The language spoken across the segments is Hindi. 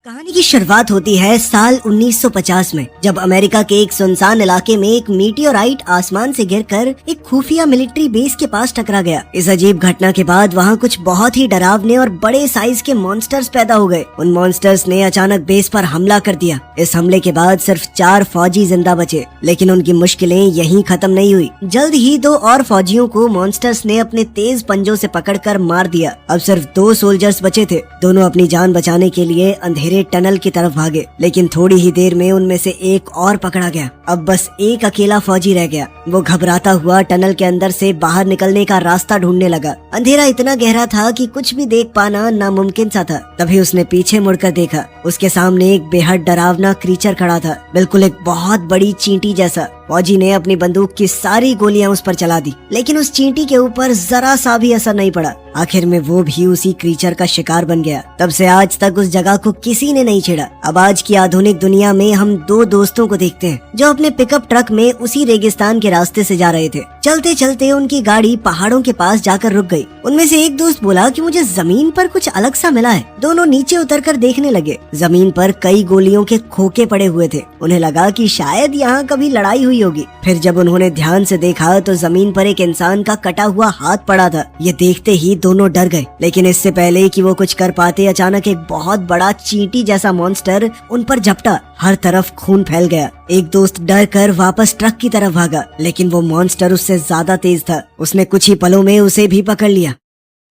कहानी की शुरुआत होती है साल 1950 में, जब अमेरिका के एक सुनसान इलाके में एक मीटियोराइट आसमान से गिरकर एक खुफिया मिलिट्री बेस के पास टकरा गया। इस अजीब घटना के बाद वहाँ कुछ बहुत ही डरावने और बड़े साइज के मॉन्स्टर्स पैदा हो गए। उन मॉन्स्टर्स ने अचानक बेस पर हमला कर दिया। इस हमले के बाद सिर्फ 4 फौजी जिंदा बचे, लेकिन उनकी मुश्किलें यहीं खत्म नहीं हुई। जल्द ही 2 और फौजियों को मॉन्स्टर्स ने अपने तेज पंजों से पकड़कर मार दिया। अब सिर्फ 2 सोल्जर्स बचे थे। दोनों अपनी जान बचाने के लिए अंधेरे टनल की तरफ भागे, लेकिन थोड़ी ही देर में उनमें से एक और पकड़ा गया। अब बस एक अकेला फौजी रह गया। वो घबराता हुआ टनल के अंदर से बाहर निकलने का रास्ता ढूंढने लगा। अंधेरा इतना गहरा था कि कुछ भी देख पाना नामुमकिन सा था। तभी उसने पीछे मुड़कर देखा। उसके सामने एक बेहद डरावना क्रीचर खड़ा था, बिल्कुल एक बहुत बड़ी चींटी जैसा। फौजी ने अपनी बंदूक की सारी गोलियां उस पर चला दी, लेकिन उस चींटी के ऊपर जरा सा भी असर नहीं पड़ा। आखिर में वो भी उसी क्रीचर का शिकार बन गया। तब से आज तक उस जगह को किसी ने नहीं छेड़ा। अब आज की आधुनिक दुनिया में हम 2 दोस्तों को देखते हैं जो अपने पिकअप ट्रक में उसी रेगिस्तान के रास्ते से जा रहे थे। चलते चलते उनकी गाड़ी पहाड़ों के पास जाकर रुक गई। उनमें से एक दोस्त बोला कि मुझे जमीन पर कुछ अलग सा मिला है। दोनों नीचे उतरकर देखने लगे। जमीन पर कई गोलियों के खोखे पड़े हुए थे। उन्हें लगा कि शायद यहाँ कभी लड़ाई हुई होगी। फिर जब उन्होंने ध्यान से देखा तो जमीन पर एक इंसान का कटा हुआ हाथ पड़ा था। ये देखते ही दोनों डर गए, लेकिन इससे पहले कि वो कुछ कर पाते, अचानक एक बहुत बड़ा चींटी जैसा मॉन्स्टर उन पर झपटा। हर तरफ खून फैल गया। एक दोस्त डर कर वापस ट्रक की तरफ भागा, लेकिन वो मॉन्स्टर उससे ज्यादा तेज था। उसने कुछ ही पलों में उसे भी पकड़ लिया।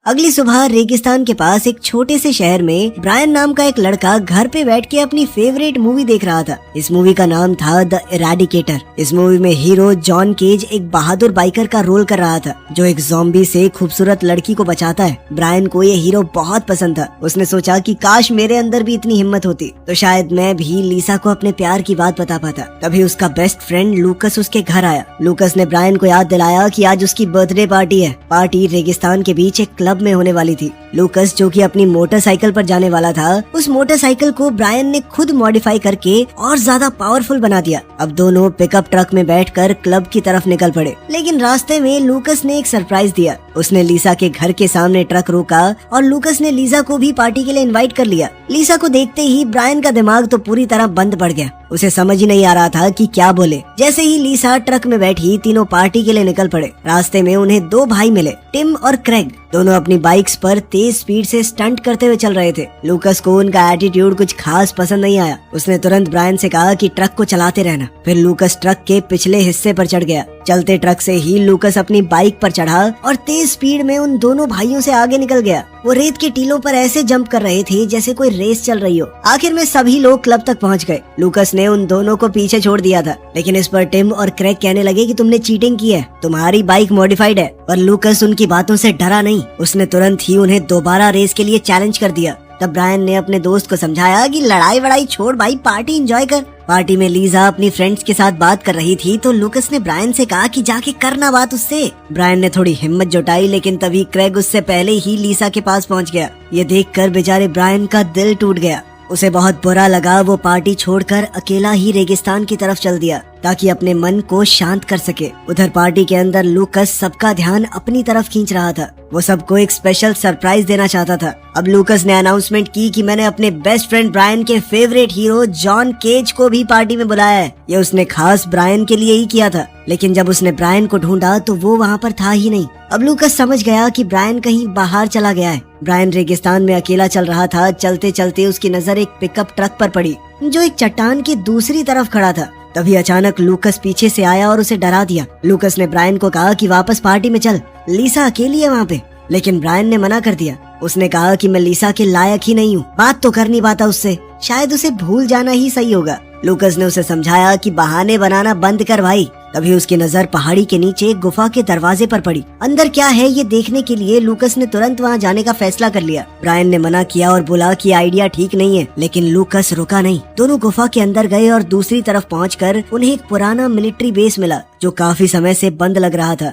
अगली सुबह रेगिस्तान के पास एक छोटे से शहर में ब्रायन नाम का एक लड़का घर पे बैठ के अपनी फेवरेट मूवी देख रहा था। इस मूवी का नाम था द इराडिकेटर। इस मूवी में हीरो जॉन केज एक बहादुर बाइकर का रोल कर रहा था, जो एक ज़ॉम्बी से खूबसूरत लड़की को बचाता है। ब्रायन को ये हीरो बहुत पसंद था। उसने सोचा कि काश मेरे अंदर भी इतनी हिम्मत होती तो शायद मैं भी लीसा को अपने प्यार की बात बता पाता। तभी उसका बेस्ट फ्रेंड लूकस उसके घर आया। लूकस ने ब्रायन को याद दिलाया कि आज उसकी बर्थडे पार्टी है। पार्टी रेगिस्तान के बीच एक क्लब में होने वाली थी। लूकस, जो कि अपनी मोटरसाइकिल पर जाने वाला था, उस मोटरसाइकिल को ब्रायन ने खुद मॉडिफाई करके और ज्यादा पावरफुल बना दिया। अब दोनों पिकअप ट्रक में बैठकर क्लब की तरफ निकल पड़े, लेकिन रास्ते में लूकस ने एक सरप्राइज दिया। उसने लीसा के घर के सामने ट्रक रोका और लूकस ने लीसा को भी पार्टी के लिए इनवाइट कर लिया। लीसा को देखते ही ब्रायन का दिमाग तो पूरी तरह बंद पड़ गया। उसे समझ ही नहीं आ रहा था कि क्या बोले। जैसे ही लीसा ट्रक में बैठी, तीनों पार्टी के लिए निकल पड़े। रास्ते में उन्हें 2 भाई मिले, टिम और क्रेग। दोनों अपनी बाइक्स पर तेज स्पीड से स्टंट करते हुए चल रहे थे। लूकस को उनका एटीट्यूड कुछ खास पसंद नहीं आया। उसने तुरंत ब्रायन से कहा कि ट्रक को चलाते रहना। फिर लूकस ट्रक के पिछले हिस्से पर चढ़ गया। चलते ट्रक से ही लूकस अपनी बाइक पर चढ़ा और तेज स्पीड में उन दोनों भाइयों से आगे निकल गया। वो रेत के टीलों पर ऐसे जंप कर रहे थे जैसे कोई रेस चल रही हो। आखिर में सभी लोग क्लब तक पहुंच गए। लूकस ने उन दोनों को पीछे छोड़ दिया था, लेकिन इस पर टिम और क्रेग कहने लगे कि तुमने चीटिंग की है, तुम्हारी बाइक मॉडिफाइड है। पर लूकस उनकी बातों से डरा नहीं। उसने तुरंत ही उन्हें दोबारा रेस के लिए चैलेंज कर दिया। तब ब्रायन ने अपने दोस्त को समझाया कि लड़ाई वड़ाई छोड़ भाई, पार्टी एंजॉय कर। पार्टी में लीजा अपनी फ्रेंड्स के साथ बात कर रही थी तो लूकस ने ब्रायन से कहा कि जाके करना बात उससे। ब्रायन ने थोड़ी हिम्मत जुटाई, लेकिन तभी क्रेग उससे पहले ही लीसा के पास पहुंच गया। ये देखकर बेचारे ब्रायन का दिल टूट गया। उसे बहुत बुरा लगा। वो पार्टी छोड़कर अकेला ही रेगिस्तान की तरफ चल दिया ताकि अपने मन को शांत कर सके। उधर पार्टी के अंदर लूकस सबका ध्यान अपनी तरफ खींच रहा था। वो सबको एक स्पेशल सरप्राइज देना चाहता था। अब लूकस ने अनाउंसमेंट की कि मैंने अपने बेस्ट फ्रेंड ब्रायन के फेवरेट हीरो जॉन केज को भी पार्टी में बुलाया है। ये उसने खास ब्रायन के लिए ही किया था, लेकिन जब उसने ब्रायन को ढूंढा तो वो वहाँ पर था ही नहीं। अब लूकस समझ गया कि ब्रायन कहीं बाहर चला गया है। ब्रायन रेगिस्तान में अकेला चल रहा था। चलते चलते उसकी नजर एक पिकअप ट्रक पर पड़ी, जो एक चट्टान की दूसरी तरफ खड़ा था। तभी अचानक लूकस पीछे से आया और उसे डरा दिया। लूकस ने ब्रायन को कहा कि वापस पार्टी में चल, लीसा अकेली है वहाँ पे। लेकिन ब्रायन ने मना कर दिया। उसने कहा कि मैं लीसा के लायक ही नहीं हूँ, बात तो कर नहीं पाता उससे, शायद उसे भूल जाना ही सही होगा। लूकस ने उसे समझाया कि बहाने बनाना बंद कर भाई। तभी उसकी नजर पहाड़ी के नीचे एक गुफा के दरवाजे पर पड़ी। अंदर क्या है ये देखने के लिए लूकस ने तुरंत वहाँ जाने का फैसला कर लिया। ब्रायन ने मना किया और बोला कि आइडिया ठीक नहीं है, लेकिन लूकस रुका नहीं। दोनों गुफा के अंदर गए और दूसरी तरफ पहुंचकर उन्हें एक पुराना मिलिट्री बेस मिला, जो काफी समय से बंद लग रहा था।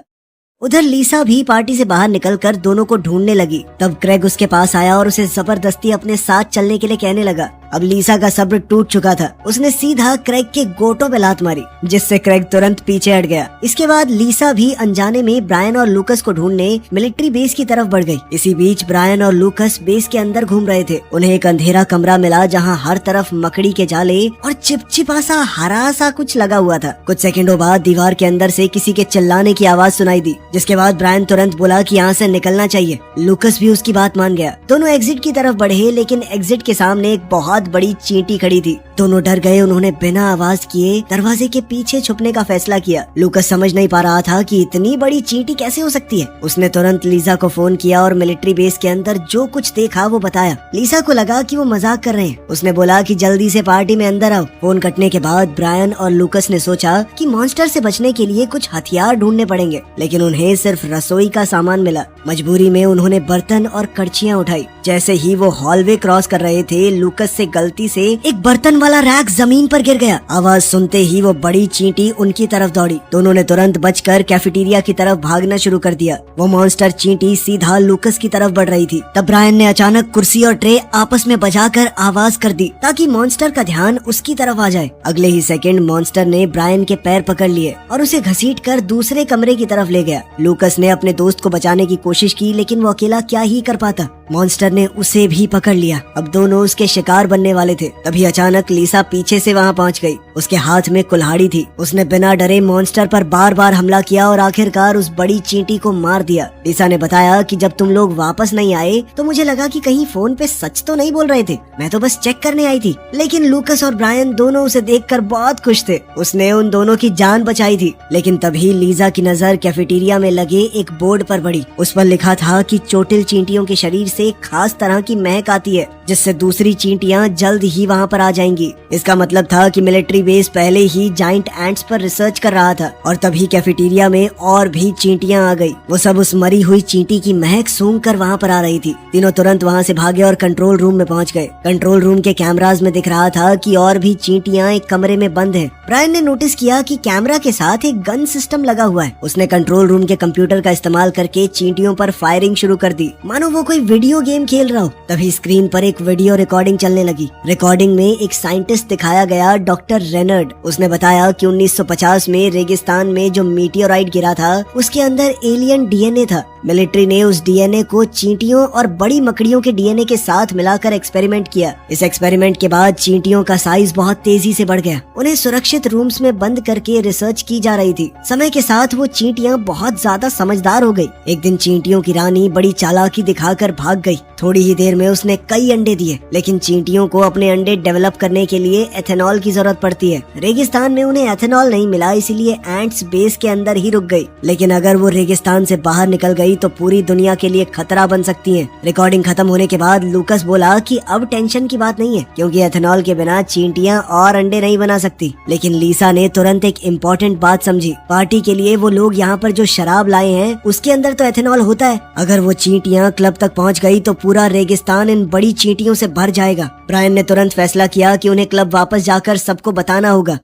उधर लीसा भी पार्टी से बाहर निकलकर दोनों को ढूंढने लगी। तब क्रेग उसके पास आया और उसे जबरदस्ती अपने साथ चलने के लिए कहने लगा। अब लीसा का सब्र टूट चुका था। उसने सीधा क्रेग के गोटों पे लात मारी, जिससे क्रेग तुरंत पीछे हट गया। इसके बाद लीसा भी अनजाने में ब्रायन और लूकस को ढूंढने मिलिट्री बेस की तरफ बढ़ गई। इसी बीच ब्रायन और लूकस बेस के अंदर घूम रहे थे। उन्हें एक अंधेरा कमरा मिला जहाँ हर तरफ मकड़ी के जाले और चिपचिपा सा हरा सा कुछ लगा हुआ था। कुछ सेकंडों बाद दीवार के अंदर से किसी के चिल्लाने की आवाज सुनाई दी, जिसके बाद ब्रायन तुरंत बोला कि यहाँ से निकलना चाहिए। लूकस भी उसकी बात मान गया। दोनों एग्जिट की तरफ बढ़े, लेकिन एग्जिट के सामने एक बहुत बड़ी चींटी खड़ी थी। दोनों डर गए। उन्होंने बिना आवाज किए दरवाजे के पीछे छुपने का फैसला किया। लूकस समझ नहीं पा रहा था कि इतनी बड़ी चींटी कैसे हो सकती है। उसने तुरंत लीसा को फोन किया और मिलिट्री बेस के अंदर जो कुछ देखा वो बताया। लीसा को लगा कि वो मजाक कर रहे हैं। उसने बोला कि जल्दी से पार्टी में अंदर आओ। फोन कटने के बाद ब्रायन और लूकस ने सोचा कि मॉन्स्टर से बचने के लिए कुछ हथियार ढूंढने पड़ेंगे, लेकिन उन्हें सिर्फ रसोई का सामान मिला। मजबूरी में उन्होंने बर्तन और कड़छियाँ उठाई। जैसे ही वो हॉलवे क्रॉस कर रहे थे, लूकस से गलती से एक बर्तन वाला रैक जमीन पर गिर गया। आवाज सुनते ही वो बड़ी चींटी उनकी तरफ दौड़ी। दोनों ने तुरंत बचकर कैफेटेरिया की तरफ भागना शुरू कर दिया। वो मॉन्स्टर चींटी सीधा लूकस की तरफ बढ़ रही थी। तब ब्रायन ने अचानक कुर्सी और ट्रे आपस में बजाकर आवाज कर दी ताकि मॉन्स्टर का ध्यान उसकी तरफ आ जाए। अगले ही सेकंड मॉन्स्टर ने ब्रायन के पैर पकड़ लिए और उसे घसीटकर दूसरे कमरे की तरफ ले गया। लूकस ने अपने दोस्त को बचाने की कोशिश की, लेकिन वो अकेला क्या ही कर पाता। मॉन्स्टर ने उसे भी पकड़ लिया। अब दोनों उसके शिकार बनने वाले थे। तभी अचानक लीसा पीछे से वहाँ पहुँच गई। उसके हाथ में कुल्हाड़ी थी। उसने बिना डरे मॉन्स्टर पर बार बार हमला किया और आखिरकार उस बड़ी चींटी को मार दिया। लीसा ने बताया कि जब तुम लोग वापस नहीं आए तो मुझे लगा कि कहीं फोन पे सच तो नहीं बोल रहे थे। मैं तो बस चेक करने आई थी। लेकिन लूकस और ब्रायन दोनों उसे देखकर बहुत खुश थे। उसने उन दोनों की जान बचाई थी। लेकिन तभी लीसा की नजर कैफेटेरिया में लगे एक बोर्ड पर पड़ी। उस पर लिखा था कि चोटिल चींटियों के शरीर से खास तरह की महक आती है, जिससे दूसरी चींटियां जल्द ही वहां पर आ जाएंगी। इसका मतलब था कि मिलिट्री बेस पहले ही जाइंट एंट्स पर रिसर्च कर रहा था। और तभी कैफेटेरिया में और भी चींटियां आ गई। वो सब उस मरी हुई चींटी की महक सूंघ कर वहाँ पर आ रही थी। तीनों तुरंत वहाँ से भागे और कंट्रोल रूम में पहुँच गए। कंट्रोल रूम के कैमराज में दिख रहा था कि और भी चींटियां एक कमरे में बंद हैं। ब्रायन ने नोटिस किया कि कैमरा के साथ एक गन सिस्टम लगा हुआ है। उसने कंट्रोल रूम के कंप्यूटर का इस्तेमाल करके चींटियों पर फायरिंग शुरू कर दी, मानो वो कोई वीडियो गेम खेल रहा हो। तभी स्क्रीन पर एक वीडियो रिकॉर्डिंग चलने लगी। रिकॉर्डिंग में एक साइंटिस्ट दिखाया गया, डॉक्टर रेनर्ड। उसने बताया कि 1950 में रेगिस्तान में जो मीटियोराइट गिरा था उसके अंदर एलियन डीएनए था। मिलिट्री ने उस डीएनए को चींटियों और बड़ी मकड़ियों के डीएनए के साथ मिलाकर एक्सपेरिमेंट किया। इस एक्सपेरिमेंट के बाद चींटियों का साइज बहुत तेजी से बढ़ गया। उन्हें सुरक्षित रूम्स में बंद करके रिसर्च की जा रही थी। समय के साथ वो चींटियां बहुत ज्यादा समझदार हो गई। एक दिन चींटियों की रानी बड़ी चालाकी दिखाकर भाग गई। थोड़ी ही देर में उसने कई अंडे दिए, लेकिन चींटियों को अपने अंडे डेवलप करने के लिए एथेनॉल की जरूरत पड़ती है। रेगिस्तान में उन्हें एथेनॉल नहीं मिला, इसीलिए एंट्स बेस के अंदर ही रुक गई। लेकिन अगर वो रेगिस्तान से बाहर निकल गई तो पूरी दुनिया के लिए खतरा बन सकती है। रिकॉर्डिंग खत्म होने के बाद लूकस बोला कि अब टेंशन की बात नहीं है, क्योंकि एथेनॉल के बिना चींटियां और अंडे नहीं बना सकती। लेकिन लीसा ने तुरंत एक इम्पोर्टेंट बात समझी। पार्टी के लिए वो लोग यहाँ पर जो शराब लाए हैं उसके अंदर तो एथेनॉल होता है। अगर वो चींटियां क्लब तक पहुँच गई तो पूरा रेगिस्तान इन बड़ी चींटियों से भर जाएगा। ब्रायन ने तुरंत फैसला किया कि उन्हें क्लब वापस जाकर सबको बताना होगा।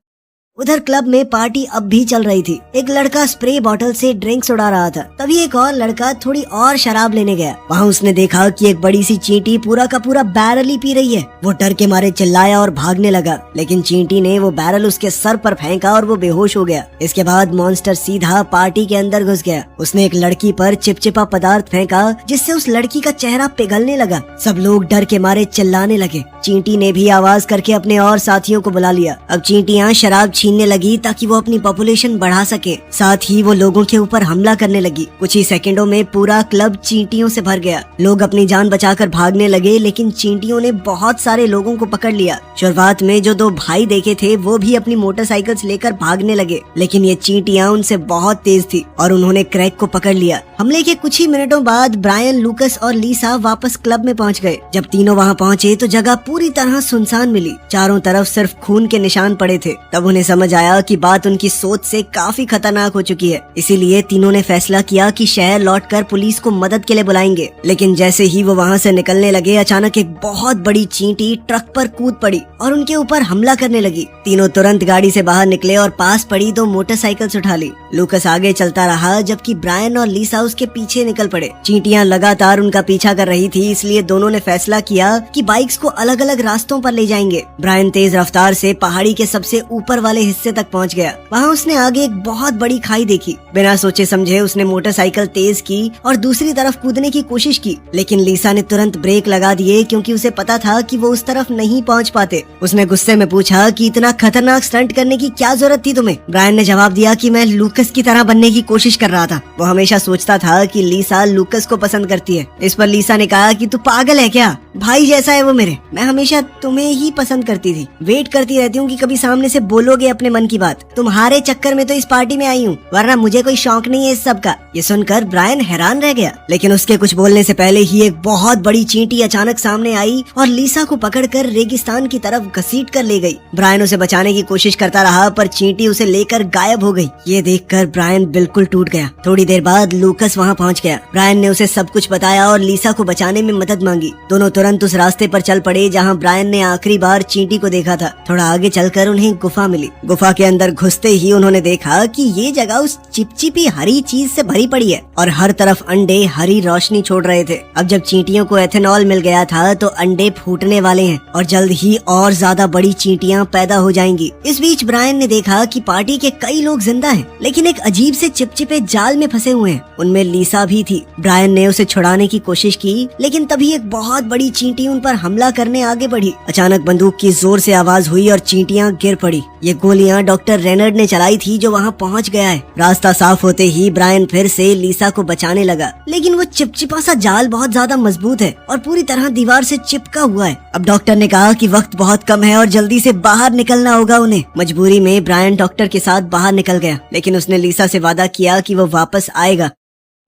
उधर क्लब में पार्टी अब भी चल रही थी। एक लड़का स्प्रे बॉटल से ड्रिंक्स उड़ा रहा था। तभी एक और लड़का थोड़ी और शराब लेने गया। वहाँ उसने देखा कि एक बड़ी सी चींटी पूरा का पूरा बैरल ही पी रही है। वो डर के मारे चिल्लाया और भागने लगा, लेकिन चींटी ने वो बैरल उसके सर पर फेंका और वो बेहोश हो गया। इसके बाद मॉन्स्टर सीधा पार्टी के अंदर घुस गया। उसने एक लड़की पर चिपचिपा पदार्थ फेंका, जिससे उस लड़की का चेहरा पिघलने लगा। सब लोग डर के मारे चिल्लाने लगे। चींटी ने भी आवाज करके अपने और साथियों को बुला लिया। अब चींटियां शराब छीनने लगी ताकि वो अपनी पॉपुलेशन बढ़ा सके। साथ ही वो लोगों के ऊपर हमला करने लगी। कुछ ही सेकंडों में पूरा क्लब चींटियों से भर गया। लोग अपनी जान बचाकर भागने लगे, लेकिन चींटियों ने बहुत सारे लोगों को पकड़ लिया। शुरुआत में जो दो भाई देखे थे वो भी अपनी मोटरसाइकिल्स लेकर भागने लगे, लेकिन ये चींटियां उनसे बहुत तेज थी और उन्होंने क्रैग को पकड़ लिया। हमले के कुछ ही मिनटों बाद ब्रायन, लूकस और लीसा वापस क्लब में पहुंच गए। जब तीनों वहां पहुंचे तो जगह पूरी तरह सुनसान मिली। चारों तरफ सिर्फ खून के निशान पड़े थे। तब उन्हें समझ आया कि बात उनकी सोच से काफी खतरनाक हो चुकी है, इसीलिए तीनों ने फैसला किया कि शहर लौटकर पुलिस को मदद के लिए बुलाएंगे। लेकिन जैसे ही वो वहाँ से निकलने लगे, अचानक एक बहुत बड़ी चींटी ट्रक पर कूद पड़ी और उनके ऊपर हमला करने लगी। तीनों तुरंत गाड़ी से बाहर निकले और पास पड़ी 2 मोटरसाइकिल्स उठा ली। लूकस आगे चलता रहा जबकि ब्रायन और लीसा उसके पीछे निकल पड़े। चींटियां लगातार उनका पीछा कर रही थी, इसलिए दोनों ने फैसला किया कि बाइक्स को अलग अलग रास्तों पर ले जाएंगे। ब्रायन तेज रफ्तार से पहाड़ी के सबसे ऊपर वाले हिस्से तक पहुंच गया। वहां उसने आगे एक बहुत बड़ी खाई देखी। बिना सोचे समझे उसने मोटरसाइकिल तेज की और दूसरी तरफ कूदने की कोशिश की, लेकिन लीसा ने तुरंत ब्रेक लगा दिए क्योंकि उसे पता था कि वो उस तरफ नहीं पहुंच पाते। उसने गुस्से में पूछा कि इतना खतरनाक स्टंट करने की क्या जरूरत थी तुम्हें? ब्रायन ने जवाब दिया कि मैं लूकस की तरह बनने की कोशिश कर रहा था। वो हमेशा सोचता था कि लीसा लूकस को पसंद करती है। इस पर लीसा ने कहा कि तू पागल है क्या? भाई जैसा है वो मेरे। मैं हमेशा तुम्हें ही पसंद करती थी। वेट करती रहती हूँ कि कभी सामने से बोलोगे अपने मन की बात। तुम्हारे चक्कर में तो इस पार्टी में आई हूँ, वरना मुझे कोई शौक नहीं है इस सब का। ये सुनकर ब्रायन हैरान रह गया, लेकिन उसके कुछ बोलने से पहले ही एक बहुत बड़ी चींटी अचानक सामने आई और लीसा को पकड़कर रेगिस्तान की तरफ घसीट कर ले गई। ब्रायन उसे बचाने की कोशिश करता रहा, पर चींटी उसे लेकर गायब हो गई। ये देखकर ब्रायन बिल्कुल टूट गया। थोड़ी देर बाद लूकस वहाँ पहुँच गया। ब्रायन ने उसे सब कुछ बताया और लीसा को बचाने में मदद मांगी। दोनों तुरंत उस रास्ते पर चल पड़े जहाँ ब्रायन ने आखिरी बार चींटी को देखा था। थोड़ा आगे चलकर उन्हें गुफा मिली। गुफा के अंदर घुसते ही उन्होंने देखा कि ये जगह उस चिपचिपी हरी चीज से भरी पड़ी है और हर तरफ अंडे हरी रोशनी छोड़ रहे थे। अब जब चींटियों को एथेनॉल मिल गया था तो अंडे फूटने वाले हैं और जल्द ही और ज्यादा बड़ी चींटियां पैदा हो जाएंगी। इस बीच ब्रायन ने देखा कि पार्टी के कई लोग जिंदा हैं, लेकिन एक अजीब से चिपचिपे जाल में फंसे हुए हैं। उनमें लीसा भी थी। ब्रायन ने उसे छुड़ाने की कोशिश की, लेकिन तभी एक बहुत बड़ी चींटी उन पर हमला करने आगे बढ़ी। अचानक बंदूक की जोर से आवाज हुई और चींटियां गिर पड़ी। ये गोलियां डॉक्टर रेनर्ड ने चलाई थी जो वहाँ पहुँच गया है। रास्ता साफ होते ही ब्रायन फिर से लीसा को बचाने लगा, लेकिन वो चिपचिपा सा जाल बहुत ज्यादा मजबूत है और पूरी तरह दीवार से चिपका हुआ है। अब डॉक्टर ने कहा कि वक्त बहुत कम है और जल्दी से बाहर निकलना होगा उन्हें। मजबूरी में ब्रायन डॉक्टर के साथ बाहर निकल गया, लेकिन उसने लीसा से वादा किया कि वो वापस आएगा।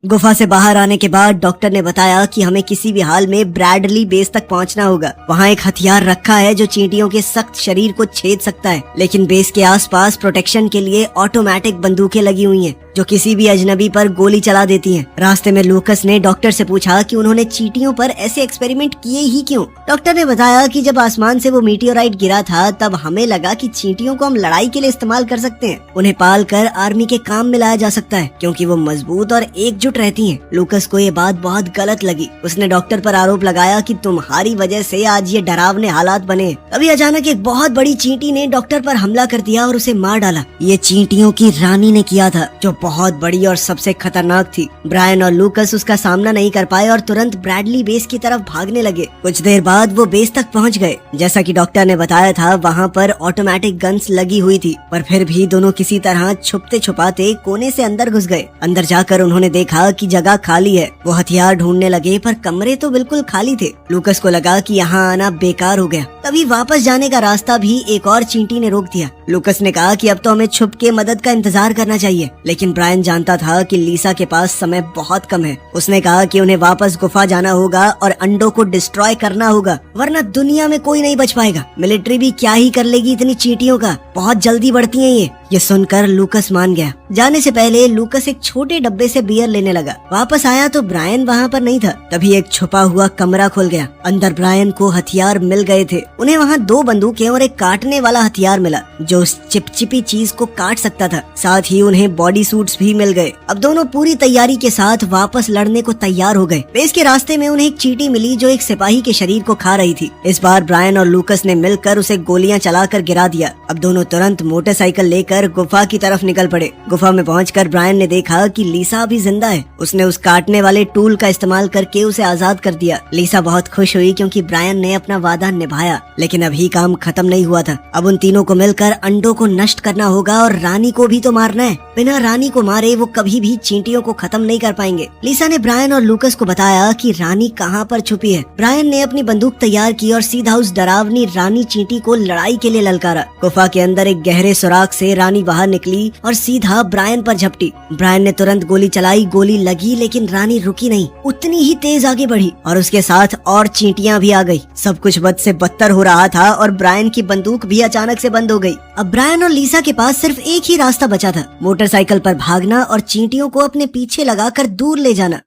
गुफा से बाहर आने के बाद डॉक्टर ने बताया कि हमें किसी भी हाल में ब्रैडली बेस तक पहुंचना होगा। वहाँ एक हथियार रखा है जो चींटियों के सख्त शरीर को छेद सकता है, लेकिन बेस के आसपास प्रोटेक्शन के लिए ऑटोमेटिक बंदूकें लगी हुई हैं जो किसी भी अजनबी पर गोली चला देती हैं। रास्ते में लूकस ने डॉक्टर से पूछा कि उन्होंने चींटियों पर ऐसे एक्सपेरिमेंट किए ही क्यों। डॉक्टर ने बताया कि जब आसमान से वो मीटियोराइट गिरा था तब हमें लगा कि चींटियों को हम लड़ाई के लिए इस्तेमाल कर सकते हैं। उन्हें पाल कर आर्मी के काम में लाया जा सकता है क्योंकि वो मजबूत और एकजुट रहती हैं। लूकस को ये बात बहुत गलत लगी। उसने डॉक्टर पर आरोप लगाया कि तुम्हारी वजह से आज ये डरावने हालात बने। अभी अचानक एक बहुत बड़ी चींटी ने डॉक्टर पर हमला कर दिया और उसे मार डाला। ये चींटियों की रानी ने किया था जो बहुत बड़ी और सबसे खतरनाक थी। ब्रायन और लूकस उसका सामना नहीं कर पाए और तुरंत ब्रैडली बेस की तरफ भागने लगे। कुछ देर बाद वो बेस तक पहुंच गए। जैसा कि डॉक्टर ने बताया था वहाँ पर ऑटोमेटिक गन्स लगी हुई थी, पर फिर भी दोनों किसी तरह छुपते छुपाते कोने से अंदर घुस गए। अंदर जाकर उन्होंने देखा कि जगह खाली है। वो हथियार ढूंढने लगे पर कमरे तो बिल्कुल खाली थे। लूकस को लगा कि यहाँ आना बेकार हो गया। तभी वापस जाने का रास्ता भी एक और चींटी ने रोक दिया। लूकस ने कहा कि अब तो हमें छुप के मदद का इंतजार करना चाहिए, लेकिन ब्रायन जानता था कि लीसा के पास समय बहुत कम है। उसने कहा कि उन्हें वापस गुफा जाना होगा और अंडों को डिस्ट्रॉय करना होगा, वरना दुनिया में कोई नहीं बच पाएगा। मिलिट्री भी क्या ही कर लेगी इतनी चींटियों का, बहुत जल्दी बढ़ती हैं ये सुनकर लूकस मान गया। जाने से पहले लूकस एक छोटे डब्बे से बियर लेने लगा। वापस आया तो ब्रायन वहाँ पर नहीं था। तभी एक छुपा हुआ कमरा खुल गया। अंदर ब्रायन को हथियार मिल गए थे। उन्हें वहाँ 2 बंदूकें और एक काटने वाला हथियार मिला जो उस चिपचिपी चीज को काट सकता था। साथ ही उन्हें बॉडी सूट्स भी मिल गए। अब दोनों पूरी तैयारी के साथ वापस लड़ने को तैयार हो गए। बेस के रास्ते में उन्हें एक चींटी मिली जो एक सिपाही के शरीर को खा रही थी। इस बार ब्रायन और लूकस ने मिलकर उसे गोलियां चलाकर गिरा दिया। अब दोनों तुरंत मोटरसाइकिल लेकर गुफा की तरफ निकल पड़े। गुफा में पहुंचकर ब्रायन ने देखा कि लीसा अभी जिंदा है। उसने उस काटने वाले टूल का इस्तेमाल करके उसे आजाद कर दिया। लीसा बहुत खुश हुई क्योंकि ब्रायन ने अपना वादा निभाया, लेकिन अभी काम खत्म नहीं हुआ था। अब उन तीनों को मिलकर अंडों को नष्ट करना होगा और रानी को भी तो मारना है। बिना रानी को मारे वो कभी भी चींटियों को खत्म नहीं कर पाएंगे। लीसा ने ब्रायन और लूकस को बताया कि रानी कहाँ पर छुपी है। ब्रायन ने अपनी बंदूक तैयार की और सीधा उस डरावनी रानी चींटी को लड़ाई के लिए ललकारा। गुफा के अंदर एक गहरे सुराग से रानी बाहर निकली और सीधा ब्रायन पर झपटी। ब्रायन ने तुरंत गोली चलाई, गोली लगी लेकिन रानी रुकी नहीं, उतनी ही तेज आगे बढ़ी और उसके साथ और चींटियां भी आ गई। सब कुछ बद से बदतर हो रहा था और ब्रायन की बंदूक भी अचानक से बंद हो गई। अब ब्रायन और लीसा के पास सिर्फ एक ही रास्ता बचा था, मोटरसाइकिल पर भागना और चींटियों को अपने पीछे लगाकर दूर ले जाना।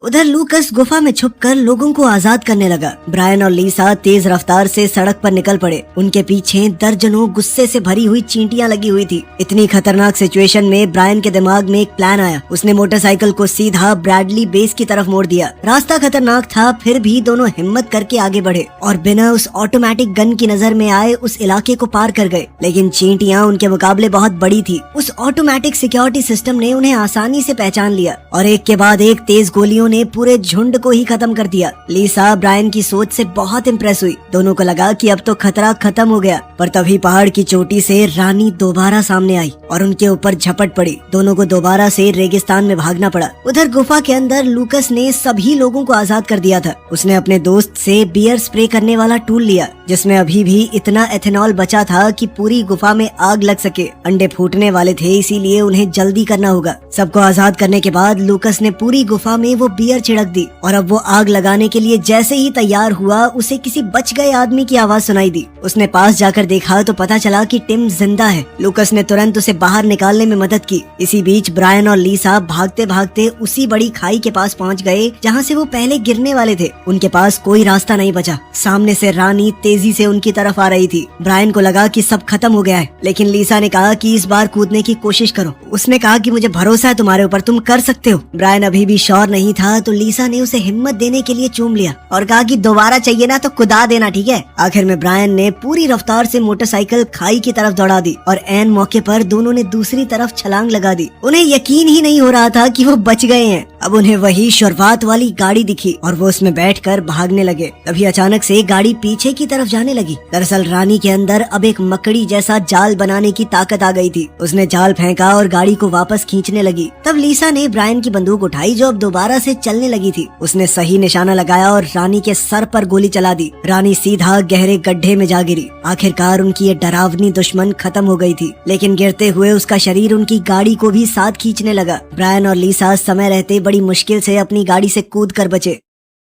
उधर लूकस गुफा में छुपकर लोगों को आजाद करने लगा। ब्रायन और लीसा तेज रफ्तार से सड़क पर निकल पड़े। उनके पीछे दर्जनों गुस्से से भरी हुई चींटियां लगी हुई थी। इतनी खतरनाक सिचुएशन में ब्रायन के दिमाग में एक प्लान आया। उसने मोटरसाइकिल को सीधा ब्रैडली बेस की तरफ मोड़ दिया। रास्ता खतरनाक था, फिर भी दोनों हिम्मत करके आगे बढ़े और बिना उस ऑटोमेटिक गन की नजर में आए उस इलाके को पार कर गए। लेकिन चींटियां उनके मुकाबले बहुत बड़ी थी। उस ऑटोमेटिक सिक्योरिटी सिस्टम ने उन्हें आसानी से पहचान लिया और एक के बाद एक तेज गोलियों ने पूरे झुंड को ही खत्म कर दिया। लीसा ब्रायन की सोच से बहुत इम्प्रेस हुई। दोनों को लगा कि अब तो खतरा खत्म हो गया, पर तभी पहाड़ की चोटी से रानी दोबारा सामने आई और उनके ऊपर झपट पड़ी। दोनों को दोबारा से रेगिस्तान में भागना पड़ा। उधर गुफा के अंदर लूकस ने सभी लोगों को आजाद कर दिया था। उसने अपने दोस्त से बियर स्प्रे करने वाला टूल लिया, जिसमें अभी भी इतना एथेनॉल बचा था कि पूरी गुफा में आग लग सके। अंडे फूटने वाले थे, इसीलिए उन्हें जल्दी करना होगा। सबको आजाद करने के बाद लूकस ने पूरी गुफा में वो बियर छिड़क दी और अब वो आग लगाने के लिए जैसे ही तैयार हुआ, उसे किसी बच गए आदमी की आवाज सुनाई दी। उसने पास जाकर देखा तो पता चला कि टिम जिंदा है। लूकस ने तुरंत उसे बाहर निकालने में मदद की। इसी बीच ब्रायन और लीसा भागते भागते उसी बड़ी खाई के पास पहुंच गए जहां से वो पहले गिरने वाले थे। उनके पास कोई रास्ता नहीं बचा। सामने से रानी तेजी से उनकी तरफ आ रही थी। ब्रायन को लगा कि सब खत्म हो गया है, लेकिन लीसा ने कहा कि इस बार कूदने की कोशिश करो। उसने कहा कि मुझे भरोसा है तुम्हारे ऊपर, तुम कर सकते हो। ब्रायन अभी भी श्योर नहीं था तो लीसा ने उसे हिम्मत देने के लिए चूम लिया और कहा कि दोबारा चाहिए ना तो कुदा देना, ठीक है। आखिर में ब्रायन ने पूरी रफ्तार से मोटरसाइकिल खाई की तरफ दौड़ा दी और ऐन मौके पर दोनों ने दूसरी तरफ छलांग लगा दी। उन्हें यकीन ही नहीं हो रहा था कि वो बच गए हैं। अब उन्हें वही शुरुआत वाली गाड़ी दिखी और वो उसमें बैठकर भागने लगे। तभी अचानक से गाड़ी पीछे की तरफ जाने लगी। दरअसल रानी के अंदर अब एक मकड़ी जैसा जाल बनाने की ताकत आ गई थी। उसने जाल फेंका और गाड़ी को वापस खींचने लगी। तब लीसा ने ब्रायन की बंदूक उठाई जो अब दोबारा से चलने लगी थी। उसने सही निशाना लगाया और रानी के सर पर गोली चला दी। रानी सीधा गहरे गड्ढे में जा गिरी। आखिरकार उनकी ये डरावनी दुश्मन खत्म हो गई थी, लेकिन गिरते हुए उसका शरीर उनकी गाड़ी को भी साथ खींचने लगा। ब्रायन और लीसा समय रहते बड़ी मुश्किल से अपनी गाड़ी से कूद कर बचे।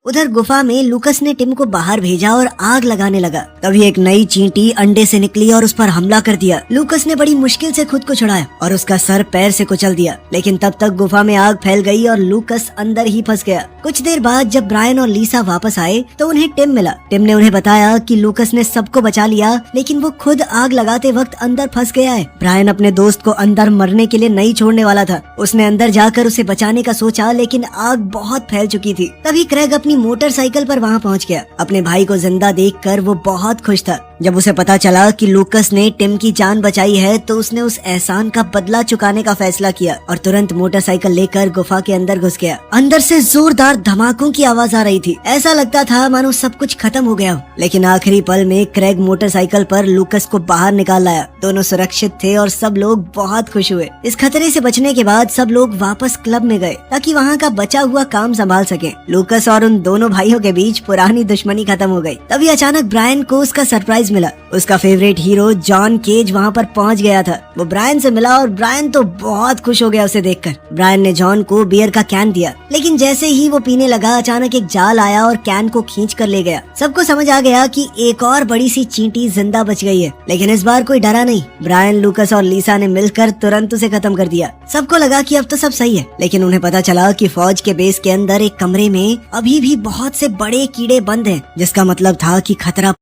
उधर गुफा में लूकस ने टिम को बाहर भेजा और आग लगाने लगा। तभी एक नई चींटी अंडे से निकली और उस पर हमला कर दिया। लूकस ने बड़ी मुश्किल से खुद को छुड़ाया और उसका सर पैर से कुचल दिया, लेकिन तब तक गुफा में आग फैल गई और लूकस अंदर ही फंस गया। कुछ देर बाद जब ब्रायन और लीसा वापस आए तो उन्हें टिम मिला। टिम ने उन्हें बताया कि लूकस ने सबको बचा लिया, लेकिन वो खुद आग लगाते वक्त अंदर फंस गया है। ब्रायन अपने दोस्त को अंदर मरने के लिए नहीं छोड़ने वाला था। उसने अंदर जाकर उसे बचाने का सोचा, लेकिन आग बहुत फैल चुकी थी। तभी क्रेग अपनी मोटरसाइकिल पर वहां पहुंच गया। अपने भाई को जिंदा देखकर वो बहुत खुश था। जब उसे पता चला कि लूकस ने टिम की जान बचाई है तो उसने उस एहसान का बदला चुकाने का फैसला किया और तुरंत मोटरसाइकिल लेकर गुफा के अंदर घुस गया। अंदर से जोरदार धमाकों की आवाज आ रही थी। ऐसा लगता था मानो सब कुछ खत्म हो गया हो, लेकिन आखिरी पल में क्रेग मोटरसाइकिल पर लूकस को बाहर निकाल लाया। दोनों सुरक्षित थे और सब लोग बहुत खुश हुए। इस खतरे से बचने के बाद सब लोग वापस क्लब में गए ताकि वहाँ का बचा हुआ काम संभाल सके। लूकस और उन दोनों भाइयों के बीच पुरानी दुश्मनी खत्म हो गई। तभी अचानक ब्रायन को उसका सरप्राइज मिला। उसका फेवरेट हीरो जॉन केज वहाँ पर पहुँच गया था। वो ब्रायन से मिला और ब्रायन तो बहुत खुश हो गया उसे देखकर। ब्रायन ने जॉन को बियर का कैन दिया, लेकिन जैसे ही वो पीने लगा अचानक एक जाल आया और कैन को खींच कर ले गया। सबको समझ आ गया कि एक और बड़ी सी चींटी जिंदा बच गई है, लेकिन इस बार कोई डरा नहीं। ब्रायन, लूकस और लीसा ने मिलकर तुरंत उसे खत्म कर दिया। सबको लगा कि अब तो सब सही है, लेकिन उन्हें पता चला कि फौज के बेस के अंदर एक कमरे में अभी भी बहुत से बड़े कीड़े बंद हैं, जिसका मतलब था कि खतरा